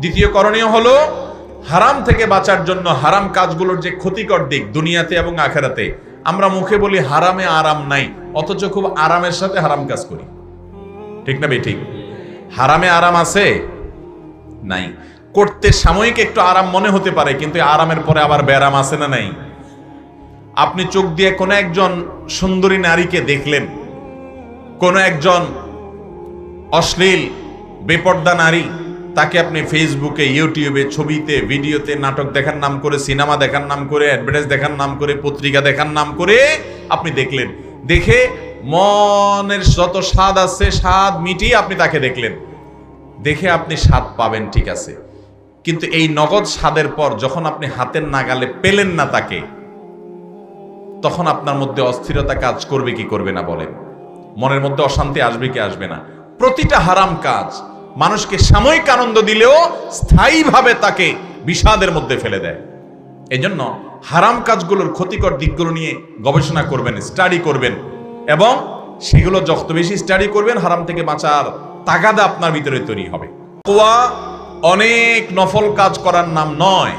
দ্বিতীয় করণীয় হলো হারাম থেকে বাঁচার জন্য হারাম কাজগুলোর যে ক্ষতিকর দিক দুনিয়াতে এবং আখিরাতে, আমরা মুখে বলি হারামে আরাম নাই, অথচ খুব আরামের সাথে হারাম কাজ করি। ঠিক না বেঠিক? হারামে আরাম আছে নাই? করতে সাময়িক একটু আরাম মনে হতে পারে, কিন্তু আরামের পরে আবার ব্যারাম আছে না নাই? আপনি চোখ দিয়ে কোনো একজন সুন্দরী নারীকে দেখলেন, কোনো একজন অশ্লীল বেপর্দা নারী, তাকে আপনি ফেসবুকে, ইউটিউবে, ছবিতে, ভিডিওতে, নাটক দেখার নাম করে, সিনেমা দেখার নাম করে, অ্যাডভার্টাইজ দেখার নাম করে, পত্রিকা দেখার নাম করে আপনি দেখলেন। দেখে মনের যত স্বাদ আছে স্বাদ মিটিয়ে আপনি তাকে দেখলেন। দেখে আপনি স্বাদ পাবেন, ঠিক আছে, কিন্তু এই নগদ স্বাদের পর যখন আপনি হাতের নাগালে পেলেন না তাকে, তখন আপনার মধ্যে অস্থিরতা কাজ করবে কি করবে না বলেন? মনের মধ্যে অশান্তি আসবে কি আসবে না? প্রতিটা হারাম কাজ মানুষকে সাময়িক আনন্দ দিলেও স্থায়ীভাবে তাকে বিষাদের মধ্যে ফেলে দেয়। এজন্য হারাম কাজগুলোর ক্ষতিকর দিকগুলো নিয়ে গবেষণা করবেন, স্টাডি করবেন, এবং সেগুলো যত বেশি স্টাডি করবেন হারাম থেকে বাঁচার তাগাদা আপনার ভিতরে তৈরি হবে। তাকওয়া অনেক নফল কাজ করার নাম নয়,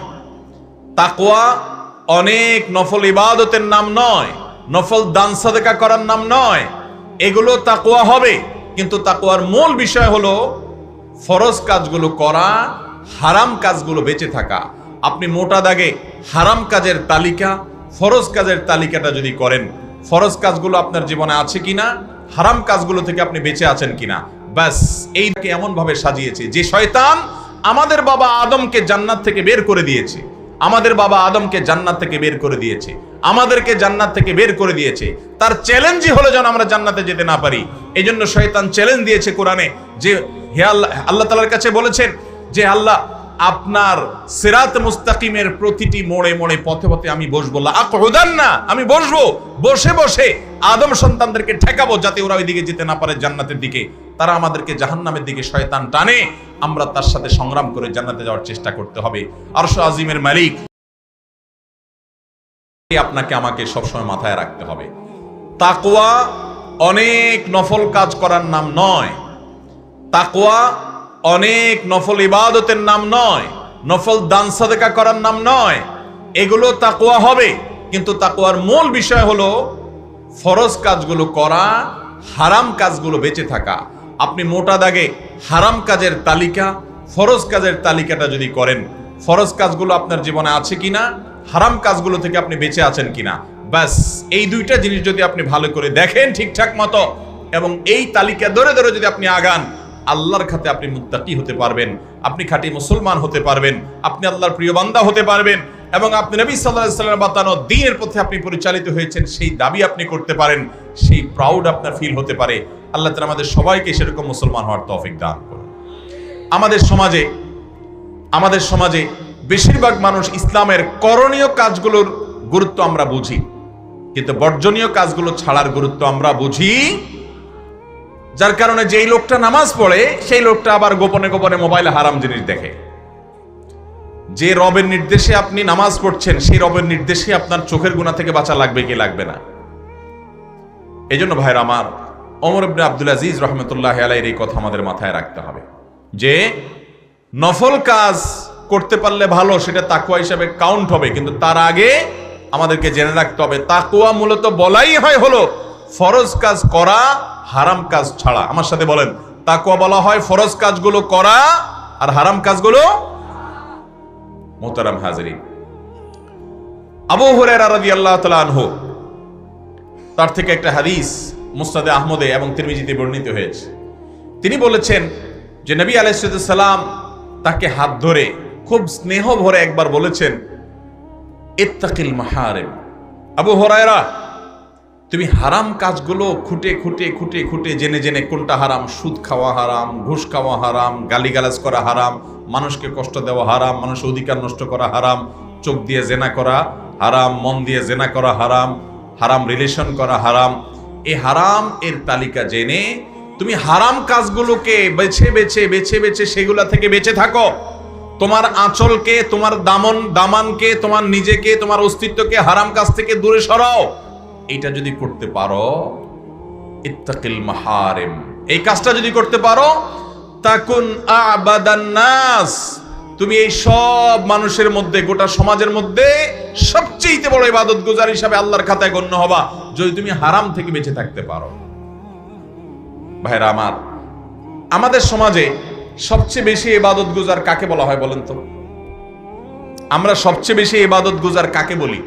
তাকওয়া অনেক নফল ইবাদতের নাম নয়, নফল দান সাদকা করার নাম নয়। এগুলো তাকওয়া হবে, কিন্তু তাকওয়ার মূল বিষয় হলো ফরজ কাজগুলো করা, হারাম কাজগুলো বেঁচে থাকা। আপনি মোটা দাগে হারাম কাজের তালিকা, ফরজ কাজের তালিকাটা যদি করেন, ফরজ কাজগুলো আপনার জীবনে আছে কিনা, হারাম কাজগুলো থেকে আপনি বেঁচে আছেন কিনা, ব্যাস এইটাকে এমন ভাবে সাজিয়েছে যে শয়তান আমাদের বাবা আদমকে জান্নাত থেকে বের করে দিয়েছে, আমাদের বাবা আদমকে জান্নাত থেকে বের করে দিয়েছে, আমাদেরকে জান্নাত থেকে বের করে দিয়েছে। তার চ্যালেঞ্জই হলো যেন আমরা জান্নাতে যেতে না পারি। এই জন্য শয়তান চ্যালেঞ্জ দিয়েছে কোরআনে যে হে আল্লাহ, আল্লাহ তাআলার কাছে বলেছেন যে আল্লাহ, আপনার সিরাত মুস্তাকিমের প্রতিটি মোড়ে মোড়ে পথে পথে আমি বসবো, লাআকুদান্না, আমি বসবো, বসে বসে আদম সন্তানদেরকে ঠেকাবো যাতে ওরা ওই দিকে যেতে না পারে জান্নাতের দিকে। তারা আমাদেরকে জাহান্নামের দিকে শয়তান টানে, আমরা তার সাথে সংগ্রাম করে জান্নাতে যাওয়ার চেষ্টা করতে হবে। আরশ আজিমের মালিক আপনাকে আমাকে সবসময় মাথায় রাখতে হবে। তাকওয়া অনেক নফল কাজ করার নাম নয়, তাকওয়া অনেক নফল ইবাদতের নাম নয়, নফল দান সাদকা করার নাম নয়। এগুলো তাকওয়া হবে, কিন্তু তাকওয়ার মূল বিষয় হলো ফরজ কাজগুলো করা, হারাম কাজগুলো বেঁচে থাকা। আপনি মোটা দাগে হারাম কাজের তালিকা, ফরজ কাজের তালিকাটা যদি করেন, ফরজ কাজগুলো আপনার জীবনে আছে কিনা, হারাম কাজগুলো থেকে আপনি বেঁচে আছেন কিনা, ব্যাস এই দুইটা জিনিস যদি আপনি ভালো করে দেখেন ঠিকঠাক মতো, এবং এই তালিকা ধরে ধরে যদি আপনি আগান, আল্লাহর খাতে আপনি মুত্তাকি হতে পারবেন, আপনি খাঁটি মুসলমান হতে পারবেন, আপনি আল্লাহর প্রিয় বান্দা হতে পারবেন, এবং আপনি নবী সাল্লাল্লাহু আলাইহি ওয়াসাল্লামের বাতানো দ্বীনের পথে আপনি পরিচালিত হয়েছেন সেই দাবি আপনি করতে পারেন, সেই প্রাউড আপনার ফিল হতে পারে। আল্লাহ তাআলা আমাদের সবাইকে সেরকম মুসলমান হওয়ার তৌফিক দান করুন। আমাদের সমাজে বেশিরভাগ মানুষ ইসলামের করণীয় কাজগুলোর গুরুত্ব আমরা বুঝি, কিন্তু বর্জনীয় কাজগুলো ছাড়ার গুরুত্ব আমরা বুঝি, যার কারণে যেই লোকটা নামাজ পড়ে সেই লোকটা আবার গোপনে গোপনে মোবাইলে হারাম জিনিস দেখে। যে রবের নির্দেশে আপনি নামাজ পড়ছেন, সেই রবের নির্দেশে আপনার চোখের গুনাহ থেকে বাঁচা লাগবে কি লাগবে না? এই জন্য ভাইরা আমার, ওমর ইবনে আব্দুল আজিজ রহমতুল্লাহ আলাইহির এই কথা আমাদের মাথায় রাখতে হবে যে নফল কাজ করতে পারলে ভালো, সেটা তাকওয়া হিসাবে কাউন্ট হবে, কিন্তু তার আগে আমাদেরকে জেনে রাখতে হবে তাকওয়া মূলত বলাই হয় হলো ফরজ কাজ করা, হারাম কাজ ছাড়া। আমার সাথে বলেন, তাকওয়া বলা হয় ফরজ কাজগুলো করা আর হারাম কাজগুলো। মোহতারাম হাজিরিন, আবু হুরায়রা রাদিয়াল্লাহু তাআলা আনহু, তার থেকে একটা হাদিস মুসনাদে আহমদে এবং তিরমিজিতে বর্ণিত হয়েছে। তিনি বলেছেন যে নবী আলাইহিস সালাম তাকে হাত ধরে খুব স্নেহ ভরে একবার বলেছেন, ইত্তাকিল মাহারিম, আবু হুরায়রা, তুমি হারাম কাজগুলো খুঁটে খুঁটে খুঁটে খুঁটে জেনে জেনে কোনটা হারাম, সুদ খাওয়া হারাম, ঘুষ খাওয়া হারাম, গালিগালাজ করা হারাম, মানুষকে কষ্ট দেওয়া হারাম, মানুষের অধিকার নষ্ট করা হারাম, চোখ দিয়ে জেনা করা হারাম, মন দিয়ে জেনা করা হারাম, হারাম রিলেশন করা হারাম, এই হারাম এর তালিকা জেনে তুমি হারাম কাজগুলোকে বেছে বেছে বেছে বেছে সেগুলা থেকে বেঁচে থাকো। তোমার আঁচলকে, তোমার দামানকে, তোমার নিজেকে, তোমার অস্তিত্বকে হারাম কাজ থেকে দূরে সরাও। এইটা যদি করতে পারো, ইত্তাকিল মাহারিম, এই কাজটা যদি করতে পারো, তাকুন আবাদান নাস, তুমি এই সব মানুষের মধ্যে, গোটা সমাজের মধ্যে সবচেয়ে বড় ইবাদত গুজার হিসাবে আল্লাহর খাতায় গণ্য হবা যদি তুমি হারাম থেকে বেঁচে থাকতে পারো। ভাইরা আমার, আমাদের সমাজে সবচেয়ে বেশি ইবাদত গুজার কাকে বলা হয় বলেন তো? আমরা সবচেয়ে বেশি ইবাদত গুজার কাকে বলি?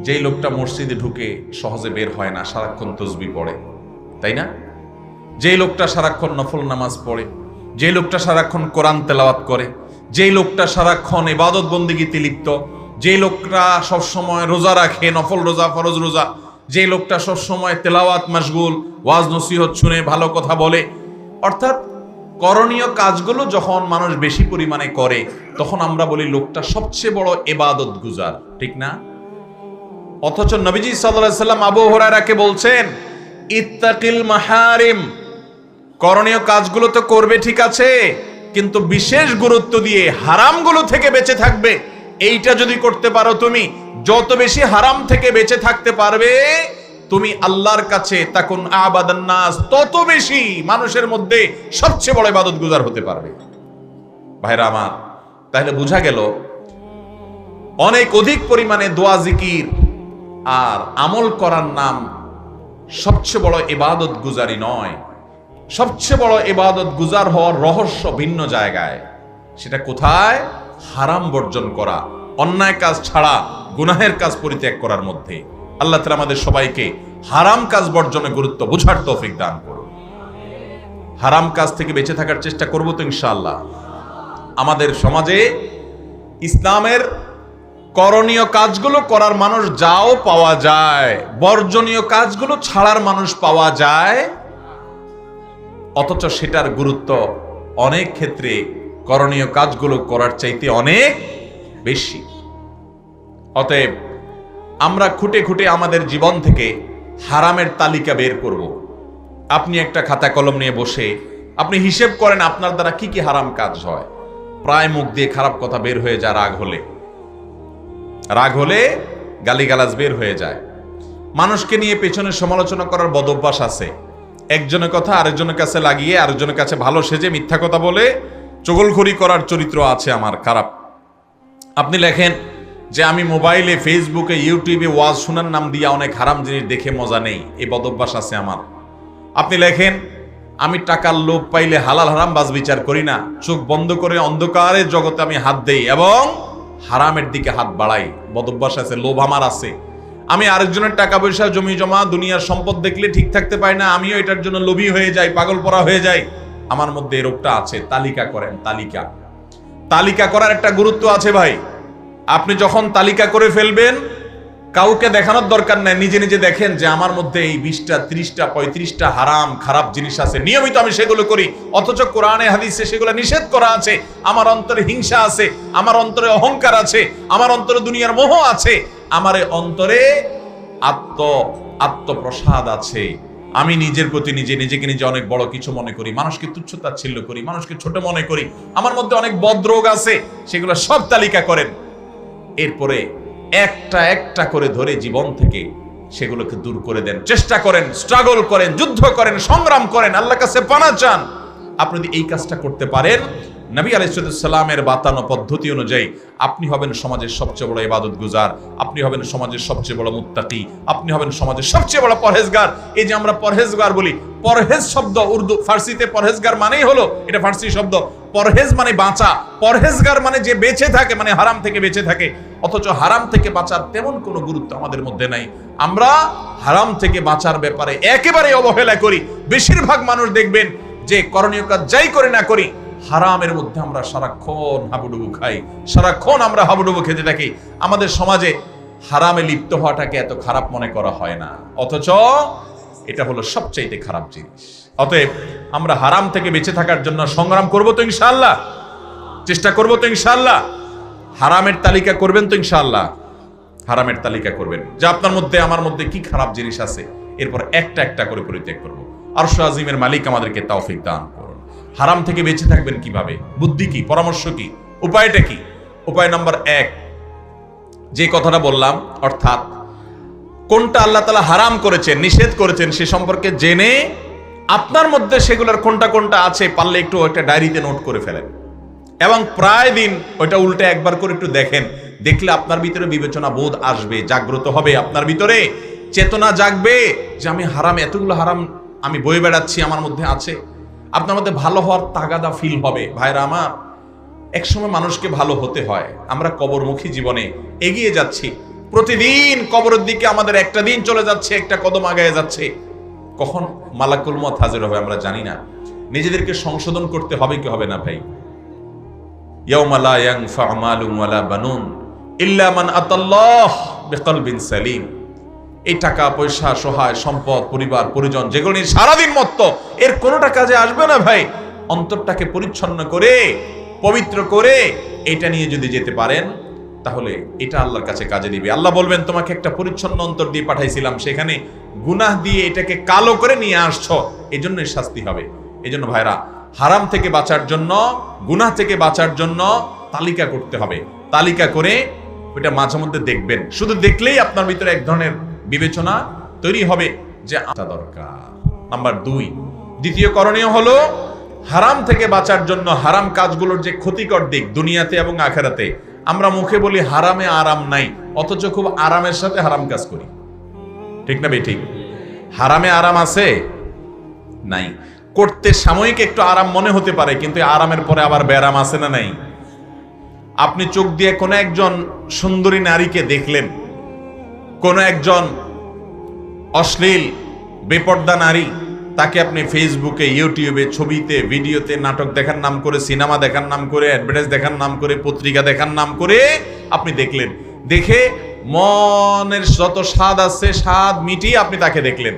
যেই লোকটা মসজিদে ঢুকে সহজে বের হয় না, সারাক্ষণ তসবিহ পড়ে, তাই না? যেই লোকটা সারাক্ষণ নফল নামাজ পড়ে, যে লোকটা সারাক্ষণ কোরআন তেলাওয়াত করে, যেই লোকটা সারাক্ষণ ইবাদত বন্দেগীতে লিপ্ত, যে লোকটা সবসময় রোজা রাখে, নফল রোজা, ফরজ রোজা, যে লোকটা সবসময় তেলাওয়াত মাশগুল, ওয়াজ নসিহত শুনে, ভালো কথা বলে, অর্থাৎ করণীয় কাজগুলো যখন মানুষ বেশি পরিমাণে করে তখন আমরা বলি লোকটা সবচেয়ে বড় ইবাদত গুজার, ঠিক না? অথচ নবীজি সাল্লাল্লাহু আলাইহি সাল্লাম আবু হুরায়রাকে বলছেন, ইত্তাকিল মাহারিম, করণীয় কাজগুলো তো করবে ঠিক আছে, কিন্তু বিশেষ গুরুত্ব দিয়ে হারামগুলো থেকে বেঁচে থাকবে। এইটা যদি করতে পারো, তুমি যত বেশি হারাম থেকে বেঁচে থাকতে পারবে, তুমি আল্লাহর কাছে তাকুন আবাদান নাস, তত বেশি মানুষের মধ্যে সবচেয়ে বড় ইবাদত গুজার হতে পারবে। ভাইরা আমার, তাহলে বোঝা গেল অনেক অধিক পরিমাণে দোয়া জিকির আর আমল করার নাম সবচেয়ে বড় ইবাদত গুজারি নয়। সবচেয়ে বড় ইবাদত গুজার হওয়ার রহস্য ভিন্ন জায়গায়। সেটা কোথায়? হারাম বর্জন করা, অন্যায় কাজ ছাড়া গুনাহের কাজ পরিত্যাগ করার মধ্যে। আল্লাহ তাআলা আমাদের সবাইকে হারাম কাজ বর্জনে গুরুত্ব বুঝার তৌফিক দান করুন। হারাম কাজ থেকে বেঁচে থাকার চেষ্টা করব তো ইনশাআল্লাহ। আমাদের সমাজে ইসলামের করণীয় কাজগুলো করার মানুষ যাও পাওয়া যায়, বর্জনীয় কাজগুলো ছাড়ার মানুষ পাওয়া যায়, অথচ সেটার গুরুত্ব অনেক ক্ষেত্রে করণীয় কাজগুলো করার চাইতে অনেক বেশি। অতএব আমরা খুঁটে খুঁটে আমাদের জীবন থেকে হারামের তালিকা বের করব। আপনি একটা খাতা কলম নিয়ে বসে আপনি হিসেব করেন আপনার দ্বারা কি কি হারাম কাজ হয়। প্রায় মুখ দিয়ে খারাপ কথা বের হয়ে যায়, রাগ হলে গালিগালাজ বের হয়ে যায়। মানুষকে নিয়ে পেছনে সমালোচনা করার বদভ্যাস আছে। একজনের কথা আরেকজনের কাছে লাগিয়ে আরেকজনের কাছে ভালো সেজে মিথ্যা কথা বলে চগলখড়ি করার চরিত্র আছে আমার, খারাপ। আপনি লেখেন যে আমি মোবাইলে, ফেসবুকে, ইউটিউবে ওয়াজ শোনার নাম দিয়ে অনেক হারাম জিনিস দেখে মজা নেই, এই বদভ্যাস আছে আমার। আপনি লেখেন আমি টাকার লোভ পাইলে হালাল হারাম বাজ বিচার করি না, চোখ বন্ধ করে অন্ধকারের জগতে আমি হাত দেই এবং হারামের দিকে হাত বাড়াই, বদভ্যাস আছে, লোভ আমার আছে। আমি আরেকজনের টাকা পয়সা, জমি জমা, দুনিয়ার সম্পদ দেখলে ঠিক থাকতে পারি না, আমিও এটার জন্য লোভী হয়ে যাই, পাগল পরা হয়ে যাই। আমার মধ্যে এই রোগটা আছে। তালিকা করেন, তালিকা করার একটা গুরুত্ব আছে ভাই। আপনি যখন তালিকা করে ফেলবেন, কাউকে দেখানোর দরকার নাই, নিজে নিজে দেখেন যে আমার মধ্যে এই 20টা, 30টা, 35টা হারাম খারাপ জিনিস আছে, নিয়মিত আমি সেগুলো করি, অথচ কোরআনে হাদিসে সেগুলো নিষেধ করা আছে। আমার অন্তরে হিংসা আছে, আমার অন্তরে অহংকার আছে, আমার অন্তরে দুনিয়ার মোহ আছে, আমার অন্তরে আত্মপ্রসাদ আছে। আমি নিজের প্রতি নিজেকে নিজে অনেক বড় কিছু মনে করি, মানুষকে তুচ্ছতাচ্ছিল্য করি, মানুষকে ছোট মনে করি, আমার মধ্যে অনেক বদরোগ আছে, সেগুলো সব তালিকা করেন। এরপরে একটা একটা করে ধরে জীবন থেকে সেগুলোকে দূর করে দেন, চেষ্টা করেন, স্ট্রাগল করেন, যুদ্ধ করেন, সংগ্রাম করেন, আল্লাহর কাছে পানা চান। আপনি যদি এই কাজটা করতে পারেন, নবী আলাইহিস সালামের বাতানো পদ্ধতি অনুযায়ী আপনি হবেন সমাজের সবচেয়ে বড় ইবাদত গুজার, আপনি হবেন সমাজের সবচেয়ে বড় মুত্তাকি, আপনি হবেন সমাজের সবচেয়ে বড় পরহেজগার। এই যে আমরা পরহেজগার বলি, পরহেজ শব্দ উর্দু ফার্সিতে পরহেজগার মানেই হলো, এটা ফার্সি শব্দ, পরহেজ মানে বাঁচা, পরহেজগার মানে যে বেঁচে থাকে, মানে হারাম থেকে বেঁচে থাকে। অথচ হারাম থেকে বাঁচার তেমন কোনো গুরুত্ব আমাদের মধ্যে নাই। আমরা হারাম থেকে বাঁচার ব্যাপারে একেবারে অবহেলা করি। বেশিরভাগ মানুষ দেখবেন যে করণীয় কাজ যাই করে না করি, হারামের মধ্যে আমরা সারাক্ষণ হাবুডুবু খাই, সারাক্ষণ আমরা হাবুডুবু খেতে থাকি। আমাদের সমাজে হারামে লিপ্ত হওয়াটাকে এত খারাপ মনে করা হয় না, অথচ এটা হলো সবচাইতে খারাপ জিনিস। অতএব আমরা হারাম থেকে বেঁচে থাকার জন্য সংগ্রাম করব তো ইনশাআল্লাহ, চেষ্টা করব তো ইনশাআল্লাহ। হারামের তালিকা করবেন তো ইনশাআল্লাহ, হারামের তালিকা করবেন যে আপনার মধ্যে আমার মধ্যে কি খারাপ জিনিস আছে, এরপর একটা একটা করে পরিত্যাগ করব। আরশ আজিমের মালিক আমাদেরকে তৌফিক দান করুন। হারাম থেকে বেঁচে থাকবেন কিভাবে, বুদ্ধি কি, পরামর্শ কি, উপায়টা কি? উপায় নাম্বার 1, যে কথাটা বললাম, অর্থাৎ কোনটা আল্লাহ তাআলা হারাম করেছেন, নিষেধ করেছেন, সে সম্পর্কে জেনে আপনার মধ্যে সেগুলোর কোনটা কোনটা আছে পারলে একটু একটা ডায়েরিতে নোট করে ফেলেন এবং প্রায় দিন ওইটা উল্টে একবার করে একটু দেখেন। দেখলে আপনার ভিতরে বিবেচনা বোধ আসবে, জাগ্রত হবে, আপনার ভিতরে চেতনা জাগবে যে আমি হারাম, এতগুলো হারাম আমি বয়ে বেড়াচ্ছি, আমার মধ্যে আছে। আপনার মধ্যে ভালো হওয়ার তাগাদা ফিল হবে। ভাইরা আমার, একসময় মানুষকে ভালো হতে হয়। আমরা কবরমুখী জীবনে এগিয়ে যাচ্ছি, প্রতিদিন কবরের দিকে আমাদের একটা দিন চলে যাচ্ছে, একটা কদম আগায় যাচ্ছে। কখন মালাকুল মউত হাজির হবে আমরা জানি না। নিজেদেরকে সংশোধন করতে হবে কি হবে না ভাই? ইয়াউমা লা ইয়ানফা'ু মালুন ওয়ালা বানুন ইল্লা মান আতাল্লাহ বিকলবিন সালিম। এই টাকা পয়সা, সহায় সম্পদ, পরিবার পরিজন যেগুলো নিয়ে সারাদিন মত্ত, এর কোনোটা কাজে আসবে না ভাই। অন্তরটাকে পরিচ্ছন্ন করে, পবিত্র করে এটা নিয়ে যদি যেতে পারেন, তাহলে এটা আল্লাহর কাছে কাজে দিবে। আল্লাহ বলবেন, তোমাকে একটা পরিচ্ছন্ন অন্তর দিয়ে পাঠাইছিলাম, সেখানে গুনাহ দিয়ে এটাকে কালো করে নিয়ে আসছো, এজন্যই শাস্তি হবে। এজন্য ভাইরা, হারাম থেকে বাঁচার জন্য, গুনাহ থেকে বাঁচার জন্য তালিকা করতে হবে। তালিকা করে ওইটা মাঝে মধ্যে দেখবেন। শুধু দেখলেই আপনার ভিতরে এক ধরনের বিবেচনা তৈরি হবে যে এটা দরকার। নাম্বার 2, দ্বিতীয় করণীয় হলো হারাম থেকে বাঁচার জন্য হারাম কাজগুলোর যে ক্ষতিকর দিক দুনিয়াতে এবং আখিরাতে। আমরা মুখে বলি হারামে আরাম নাই, অথচ খুব আরামের সাথে হারাম কাজ করি। ঠিক না বেঠিক? হারামে আরাম আছে নাই? করতে সাময়িক একটু আরাম মনে হতে পারে, কিন্তু আরামের পরে আবার ব্যারাম আছে না নাই? আপনি চোখ দিয়ে কোনো একজন সুন্দরী নারীকে দেখলেন, কোন একজন অশ্লীল বেপর্দা নারী, তাকে আপনি ফেসবুকে, ইউটিউবে, ছবিতে, ভিডিওতে, নাটক দেখার নাম করে, সিনেমা দেখার নাম করে, অ্যাডভার্টাইজ দেখার নাম করে, পত্রিকা দেখার নাম করে আপনি দেখলেন। দেখে মনের যত স্বাদ আছে স্বাদ মিটিয়ে আপনি তাকে দেখলেন।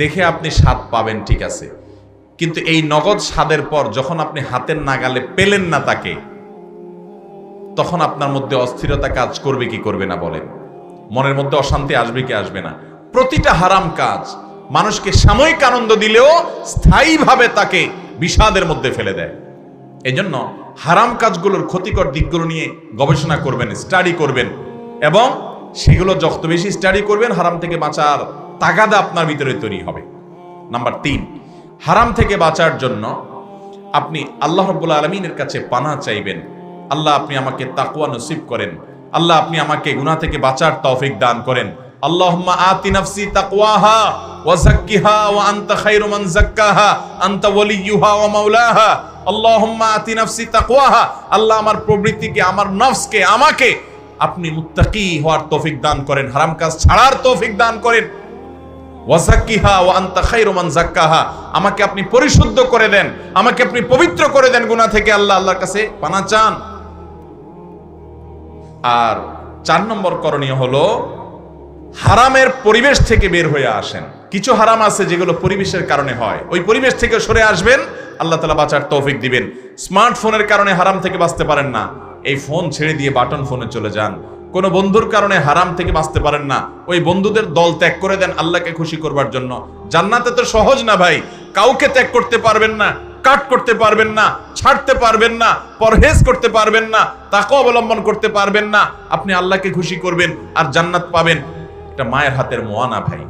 দেখে আপনি স্বাদ পাবেন, ঠিক আছে, কিন্তু এই নগদ স্বাদের পর যখন আপনি হাতের নাগালে পেলেন না তাকে, তখন আপনার মধ্যে অস্থিরতা কাজ করবে কি করবে না বলেন? মনের মধ্যে অশান্তি আসবে কি আসবে না? প্রতিটা হারাম কাজ মানুষকে সাময়িক আনন্দ দিলেও স্থায়ীভাবে তাকে বিষাদের মধ্যে ফেলে দেয়। এজন্য হারাম কাজগুলোর ক্ষতিকর দিকগুলো নিয়ে গবেষণা করবেন, স্টাডি করবেন, এবং সেগুলো যত বেশি স্টাডি করবেন, হারাম থেকে বাঁচার তাগাদা আপনার ভিতরে তৈরি হবে। নাম্বার 3, হারাম থেকে বাঁচার জন্য আপনি আল্লাহ রাব্বুল আলামিনের কাছে পানাহ চাইবেন। আল্লাহ, আপনি আমাকে তাকওয়া নসিব করেন। আল্লাহ, আপনি আমাকে গুনাহ থেকে বাঁচার তৌফিক দান করেন। আল্লাহুম্মা আতি নাফসি তাকওয়াহা ওয়া যাক্কিহা ওয়া আনতা খায়রু মান যাক্কাহা আনতা ওয়ালিয়্যুহা ওয়া মাওলাহা। আল্লাহুম্মা আতি নাফসি তাকওয়াহা, আল্লাহ আমার প্রবৃত্তিকে, আমার নফসকে, আমাকে আপনি মুত্তাকি হওয়ার তৌফিক দান করেন, হারাম কাজ ছাড়ার তৌফিক দান করেন। ওয়া যাক্কিহা ওয়া আনতা খায়রু মান যাক্কাহা, আমাকে আপনি পরিশুদ্ধ করে দেন, আমাকে আপনি পবিত্র করে দেন গুনাহ থেকে। আল্লাহর কাছে পানাহ চান। আর 4 নম্বর করণীয় হলো হারামের পরিবেশ থেকে বের হয়ে আসেন। কিছু হারাম আছে যেগুলো পরিবেশের কারণে হয়, ওই পরিবেশ থেকে সরে আসবেন, আল্লাহ তাআলা বাঁচার তৌফিক দিবেন। স্মার্টফোনের কারণে হারাম থেকে বাঁচতে পারেন না, এই ফোন ছেড়ে দিয়ে বাটন ফোনে চলে যান। কোন বন্ধুর কারণে হারাম থেকে বাঁচতে পারেন না, ওই বন্ধুদের দল ত্যাগ করে দেন আল্লাহকে খুশি করবার জন্য। জান্নাতে তো সহজ না ভাই, কাউকে ত্যাগ করতে পারবেন না, কাট করতে পারবেন না, ছাড়তে পারবেন না, পরহেজ করতে পারবেন না, তাকওয়া অবলম্বন করতে পারবেন না। আপনি আল্লাহকে খুশি করবেন আর জান্নাত পাবেন। এটা মায়ের হাতের মোয়ানা ভাই।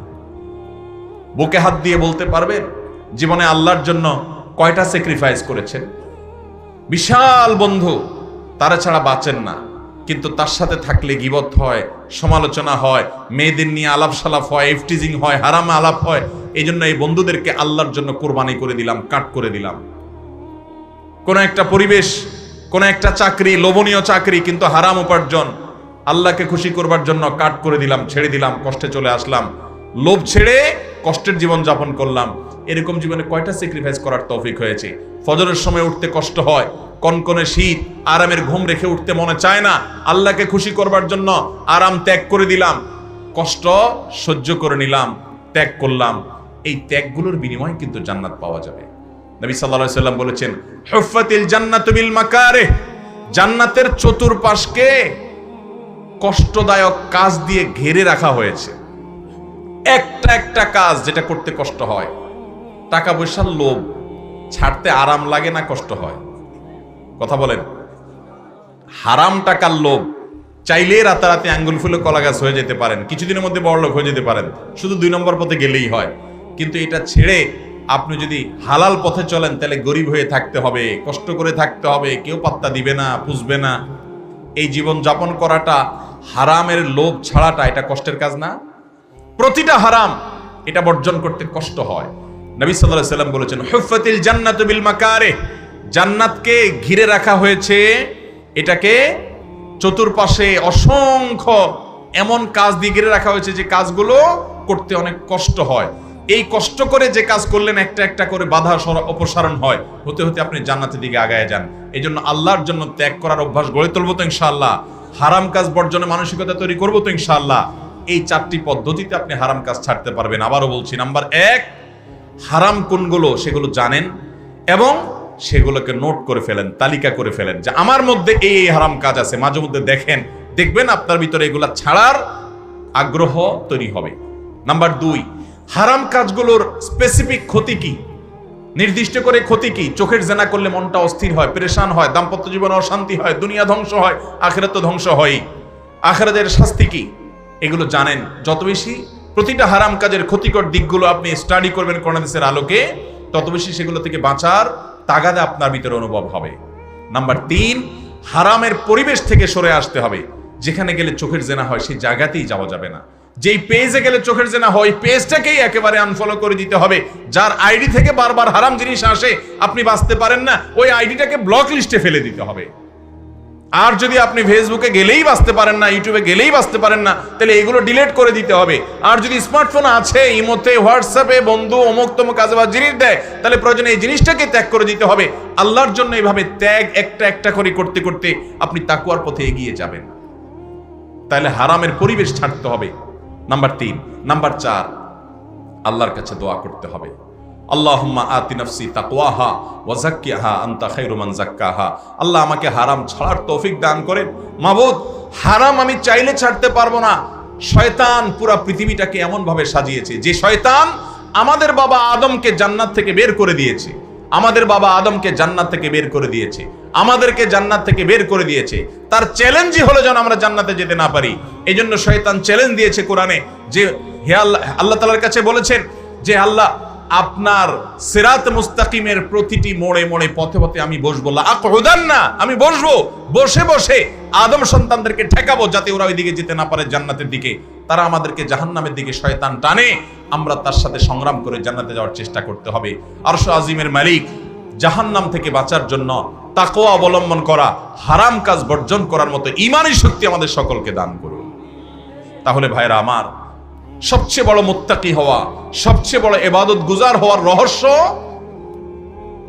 বুকে হাত দিয়ে বলতে পারবেন জীবনে আল্লাহর জন্য কয়টা স্যাক্রিফাইস করেছেন? বিশাল বন্ধু, তারা ছাড়া বাঁচেন না, কিন্তু তার সাথে থাকলে গীবত হয়, সমালোচনা হয়, মেয়েদের নিয়ে আলাপ সালাপ হয়, ইফটিজিং হয়, হারাম আলাপ হয়। এই জন্য এই বন্ধুদেরকে আল্লাহর জন্য কোরবানি করে দিলাম, কাট করে দিলাম। কোন একটা পরিবেশ, কোন একটা চাকরি, লোভনীয় চাকরি কিন্তু হারাম উপার্জন, আল্লাহকে খুশি করবার জন্য কাট করে দিলাম, ছেড়ে দিলাম, কষ্টে চলে আসলাম, লোভ ছেড়ে কষ্টের জীবন যাপন করলাম। এরকম জীবনে কয়টা স্যাক্রিফাইস করার তৌফিক হয়েছে? ফজরের সময় উঠতে কষ্ট হয়, কনকনে শীত, আরামের ঘুম রেখে উঠতে মনে চায় না, আল্লাহকে খুশি করবার জন্য আরাম ত্যাগ করে দিলাম, কষ্ট সহ্য করে নিলাম, ত্যাগ করলাম। এই ত্যাগগুলোর বিনিময়ে কিন্তু জান্নাত পাওয়া যাবে। নবী সাল্লাল্লাহু আলাইহি সাল্লাম বলেছেন, হুফফাতিল জান্নাতু বিল মাকারিহ, জান্নাতের চতুর্পাশকে কষ্টদায়ক কাজ দিয়ে ঘিরে রাখা হয়েছে। একটা একটা কাজ যেটা করতে কষ্ট হয়, টাকা পয়সার লোভ ছাড়তে আরাম লাগে না, কষ্ট হয়? কথা বলেন। হারাম টাকার লোভ চাইলে রাতারাতি আঙ্গুল ফুলে কলা গাছ হয়ে যেতে পারেন, কিছুদিনের মধ্যে বড়লোক হয়ে যেতে পারেন, শুধু 2 নম্বর পথে গেলেই হয়। কিন্তু এটা ছেড়ে আপনি যদি হালাল পথে চলেন তাহলে গরিব হয়ে থাকতে হবে, কষ্ট করে থাকতে হবে, কেউ পাত্তা দিবে না, পুষবে না। এই জীবন যাপন করাটা, হারামের লোভ ছাড়াটা এটা কষ্টের কাজ না? প্রতিটা হারাম এটা বর্জন করতে কষ্ট হয়। নবী সাল্লাল্লাহু আলাইহি ওয়াসাল্লাম বলেছেন, হুফফাতিল জান্নাতু বিল মাকারিহ, জান্নাতকে ঘিরে রাখা হয়েছে, এটাকে চতুর্পাশে অসংখ্য এমন কাজ দিয়ে ঘিরে রাখা হয়েছে যে কাজগুলো করতে অনেক কষ্ট হয়। এই কষ্ট করে যে কাজ করলেন একটা একটা করে বাধা অপসারণ হয়, হতে হতে আপনি জান্নাতের দিকে আগায় যান। এই জন্য আল্লাহর জন্য ত্যাগ করার অভ্যাস গড়ে তুলবো তো ইনশাআল্লাহ, হারাম কাজ বর্জনের মানসিকতা তৈরি করবো তো ইনশাআল্লাহ। এই 4টি পদ্ধতিতে আপনি হারাম কাজ ছাড়তে পারবেন। আবারও বলছি, নাম্বার 1, হারাম কোনগুলো সেগুলো জানেন এবং সেগুলোকে নোট করে ফেলেন, তালিকা করে ফেলেন যে আমার মধ্যে এই হারাম কাজ আছে। মাঝে মধ্যে দেখবেন আপনার ভিতরে এগুলা ছাড়ার আগ্রহ তৈরি হবে। নাম্বার 2, হারাম কাজগুলোর স্পেসিফিক ক্ষতি কি, নির্দিষ্ট করে ক্ষতি কি। চোখের জেনা করলে মনটা অস্থির হয়, পেরেশান হয়, দাম্পত্য জীবনে অশান্তি হয়, দুনিয়া ধ্বংস হয়, আখিরাত তো ধ্বংস হয়। আখিরাতের শাস্তি কি, এগুলো জানেন। যত বেশি প্রতিটা হারাম কাজের ক্ষতিকর দিকগুলো আপনি স্টাডি করবেন কোরআন হাদিসের আলোকে, তত বেশি সেগুলো থেকে বাঁচার তাগাদা আপনার ভিতরে অনুভব হবে। নাম্বার 3, হারামের পরিবেশ থেকে সরে আসতে হবে। যেখানে গেলে চোখের জেনা হয় সেই জায়গাতেই যাওয়া যাবে না। যেই পেজে গেলে চোখের জেনা হয় পেজটাকেই একেবারে আনফলো করে দিতে হবে। যার আইডি থেকে বারবার হারাম জিনিস আসে, আপনি বাঁচতে পারেন না, ওই আইডিটাকে ব্লক লিস্টে ফেলে দিতে হবে। আর যদি আপনি ফেসবুকে গেলেই বাঁচতে পারেন না, ইউটিউবে গেলেই বাঁচতে পারেন না, তাহলে এগুলো ডিলিট করে দিতে হবে। আর যদি স্মার্টফোন আছে, ইমোতে, হোয়াটসঅ্যাপে বন্ধু অমুক তমুক কাজে বা জিনিস দেয়, তাহলে প্রয়োজনে এই জিনিসটাকে ত্যাগ করে দিতে হবে। আল্লাহর জন্য এইভাবে ত্যাগ একটা একটা করে করতে করতে আপনি তাকওয়ার পথে এগিয়ে যাবেন। তাহলে হারামের পরিবেশ ছাড়তে হবে। নাম্বার 3, নাম্বার 4, আল্লাহর কাছে দোয়া করতে হবে। আল্লাহুম্মা আতি নাফসি তাকওয়াহা ওয়া যাক্কিহা আনতা খায়রু মান যাক্কাহা। আল্লাহ আমাকে হারাম ছাড়ার তৌফিক দান করেন। মাবুদ, হারাম আমি চাইলে ছাড়তে পারবো না। শয়তান পুরা পৃথিবীটাকে এমন ভাবে সাজিয়েছে, যে শয়তান আমাদের বাবা আদমকে জান্নাত থেকে বের করে দিয়েছে, আমাদের বাবা আদমকে জান্নাত থেকে বের করে দিয়েছে, আমাদেরকে জান্নাত থেকে বের করে দিয়েছে। তার চ্যালেঞ্জই হলো যেন আমরা জান্নাতে যেতে না পারি। এই জন্য শয়তান চ্যালেঞ্জ দিয়েছে কোরআনে যে হে আল্লাহ, আল্লাহ তাআলার কাছে বলেছেন যে আল্লাহ, আপনার সিরাত মুস্তাকিমের প্রতিটি মোড়ে মোড়ে পথে পথে আমি বসবো, লাআকুদান্না, আমি বসবো, বসে বসে আদম সন্তানদেরকে ঠেকাবো যাতে ওরা ওই দিকে যেতে না পারে জান্নাতের দিকে। তারা আমাদেরকে জাহান্নামের দিকে শয়তান টানে, আমরা তার সাথে সংগ্রাম করে জান্নাতে যাওয়ার চেষ্টা করতে হবে। আরশ আজিমের মালিক জাহান্নাম থেকে বাঁচার জন্য তাকওয়া অবলম্বন করা, হারাম কাজ বর্জন করার মতো ঈমানী শক্তি আমাদের সকলকে দান করুন। তাহলে ভাইরা আমার, সবচেয়ে বড় মুত্তাকি হওয়া, সবচেয়ে বড় ইবাদত গুজার হওয়ার রহস্য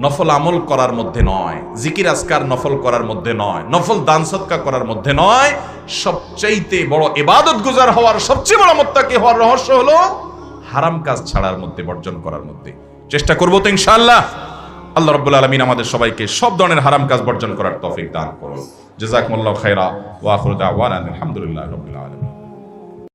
নফল আমল করার মধ্যে নয়, জিকির আজকার নফল করার মধ্যে নয়, নফল দান সদকা করার মধ্যে নয়। সবচাইতে বড় ইবাদত গুজার হওয়ার, সবচেয়ে বড় মুত্তাকি হওয়ার রহস্য হলো হারাম কাজ ছাড়ার মধ্যে, বর্জন করার মধ্যে। চেষ্টা করব তো ইনশাআল্লাহ। আল্লাহ রাব্বুল আলামিন আমাদের সবাইকে সব ধরনের হারাম কাজ বর্জন করার তৌফিক দান করুন। জাযাকুমুল্লাহু খাইরা ওয়া আখিরু দাওয়ানা আলহামদুলিল্লাহি রাব্বিল আলামিন।